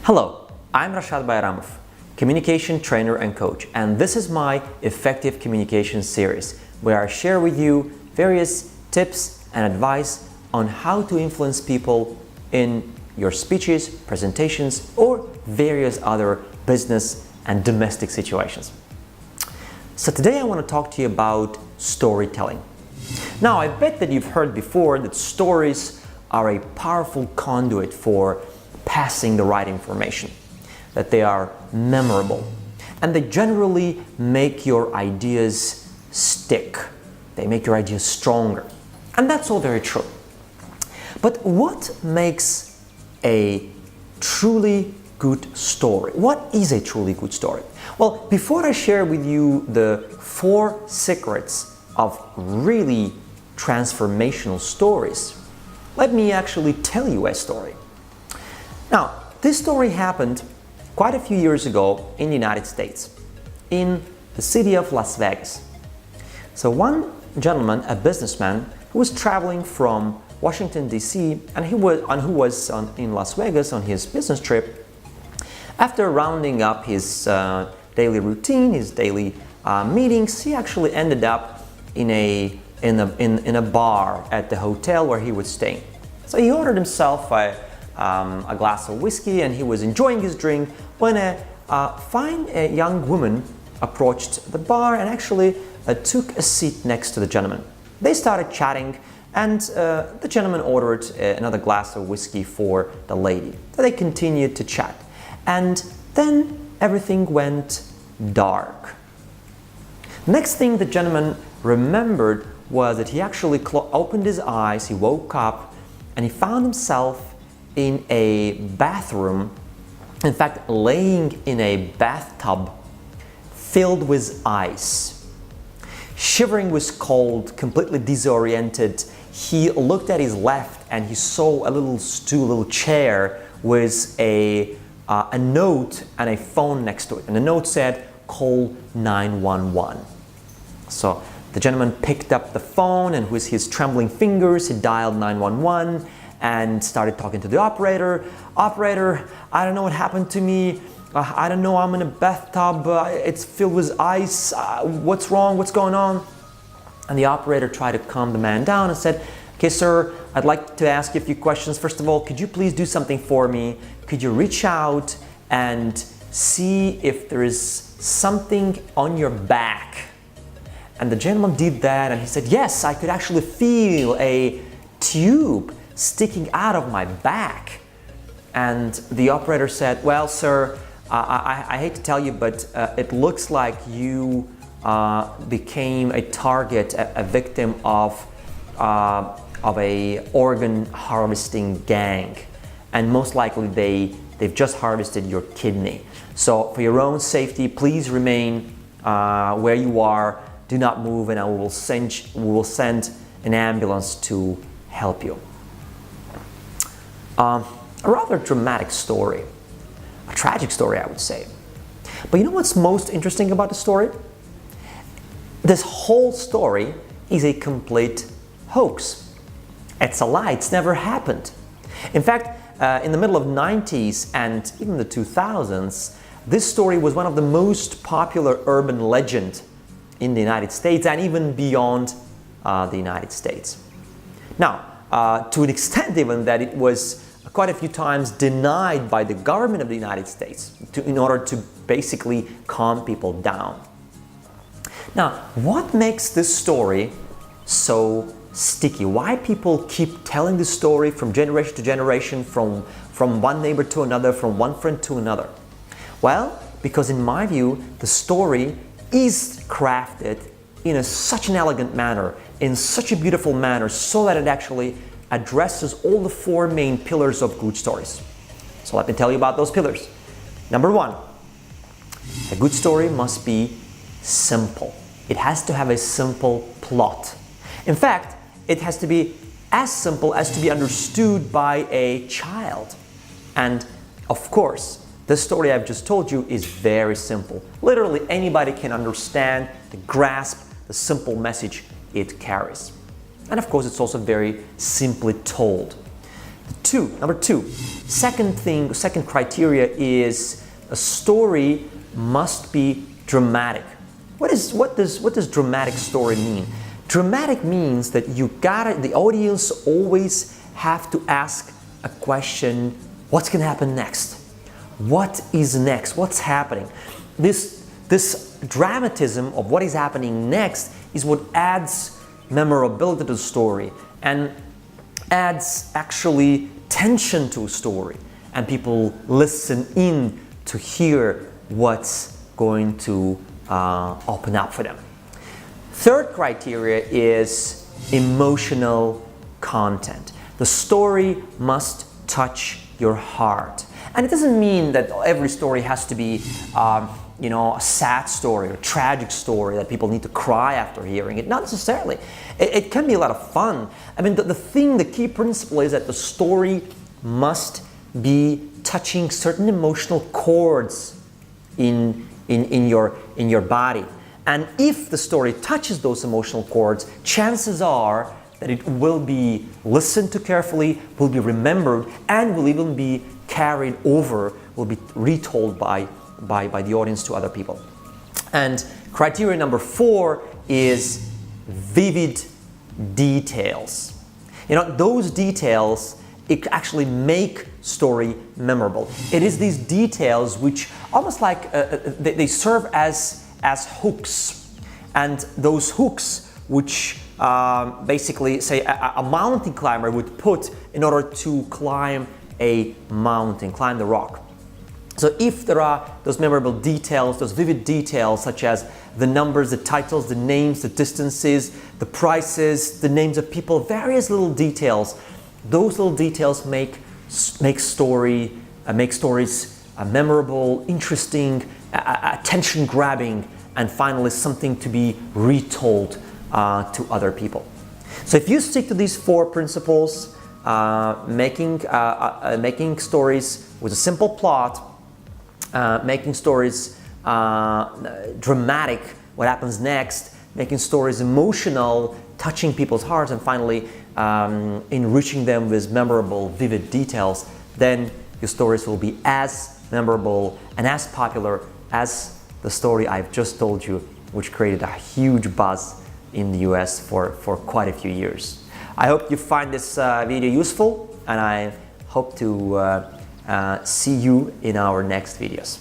Hello, I'm Rashad Bayramov, communication trainer and coach, and this is my Effective Communication series where I share with you various tips and advice on how to influence people in your speeches, presentations, or various other business and domestic situations. So today I want to talk to you about storytelling. Now, I bet that you've heard before that stories are a powerful conduit for passing the right information, that they are memorable, and they generally make your ideas stick. They make your ideas stronger. And that's all very true. But what makes a truly good story? What is a truly good story? Well, before I share with you the 4 secrets of really transformational stories, let me actually tell you a story. Now, this story happened quite a few years ago in the United States, in the city of Las Vegas. So one gentleman, a businessman, who was traveling from Washington, D.C., and who was in Las Vegas on his business trip, after rounding up his daily routine, his daily meetings, he actually ended up in a bar at the hotel where he was staying. So he ordered himself a glass of whiskey, and he was enjoying his drink when a fine young woman approached the bar and actually took a seat next to the gentleman. They started chatting, and the gentleman ordered another glass of whiskey for the lady. So they continued to chat, and then everything went dark. Next thing the gentleman remembered was that he actually opened his eyes, he woke up, and he found himself in a bathroom, in fact, laying in a bathtub filled with ice. Shivering with cold, completely disoriented, he looked at his left and he saw a little stool, a little chair with a note and a phone next to it. And the note said, "Call 911." So the gentleman picked up the phone, and with his trembling fingers, he dialed 911 and started talking to the operator. "Operator, I don't know what happened to me. I don't know, I'm in a bathtub. It's filled with ice. What's wrong? What's going on?" And the operator tried to calm the man down and said, "Okay, sir, I'd like to ask you a few questions. First of all, could you please do something for me? Could you reach out and see if there is something on your back?" And the gentleman did that, and he said, "Yes, I could actually feel a tube sticking out of my back." And the operator said, "Well, sir, I hate to tell you, but it looks like you became a target, a victim of a organ harvesting gang, and most likely they've just harvested your kidney. So for your own safety, please remain where you are. Do not move, and we will send an ambulance to help you." A rather dramatic story, a tragic story, I would say. But you know what's most interesting about the story? This whole story is a complete hoax. It's a lie. It's never happened. In fact, in the middle of the 90s and even the 2000s, this story was one of the most popular urban legends in the United States and even beyond the United States. Now, to an extent even that it was quite a few times denied by the government of the United States in order to basically calm people down. Now, what makes this story so sticky? Why people keep telling this story from generation to generation, from one neighbor to another, from one friend to another? Well, because in my view, the story is crafted in such an elegant manner, in such a beautiful manner, so that it actually addresses all the 4 main pillars of good stories. So let me tell you about those pillars. Number 1, a good story must be simple. It has to have a simple plot. In fact, it has to be as simple as to be understood by a child. And of course, the story I've just told you is very simple. Literally anybody can understand, grasp the simple message it carries. And of course, it's also very simply told. Number two, second criteria is a story must be dramatic. What does dramatic story mean? Dramatic means that the audience always have to ask a question, what's going to happen next? What is next? What's happening? This dramatism of what is happening next is what adds memorability to the story and adds actually tension to a story, and people listen in to hear what's going to open up for them. Third criteria is emotional content. The story must touch your heart. And it doesn't mean that every story has to be a sad story or a tragic story that people need to cry after hearing it. Not necessarily. It can be a lot of fun. I mean, the key principle is that the story must be touching certain emotional chords in your body. And if the story touches those emotional chords, chances are that it will be listened to carefully, will be remembered, and will even be carried over, will be retold by the audience to other people. And criteria number 4 is vivid details. Those details actually make story memorable. It is these details which almost like they serve as hooks, and those hooks which basically say a mountain climber would put in order to climb a mountain, climb the rock. So if there are those memorable details, those vivid details such as the numbers, the titles, the names, the distances, the prices, the names of people, various little details, those little details make stories memorable, interesting, attention-grabbing, and finally something to be retold to other people. So if you stick to these 4 principles, making stories with a simple plot, making stories dramatic, what happens next, making stories emotional, touching people's hearts, and finally enriching them with memorable, vivid details, then your stories will be as memorable and as popular as the story I've just told you, which created a huge buzz in the US for quite a few years. I hope you find this video useful, and I hope to see you in our next videos.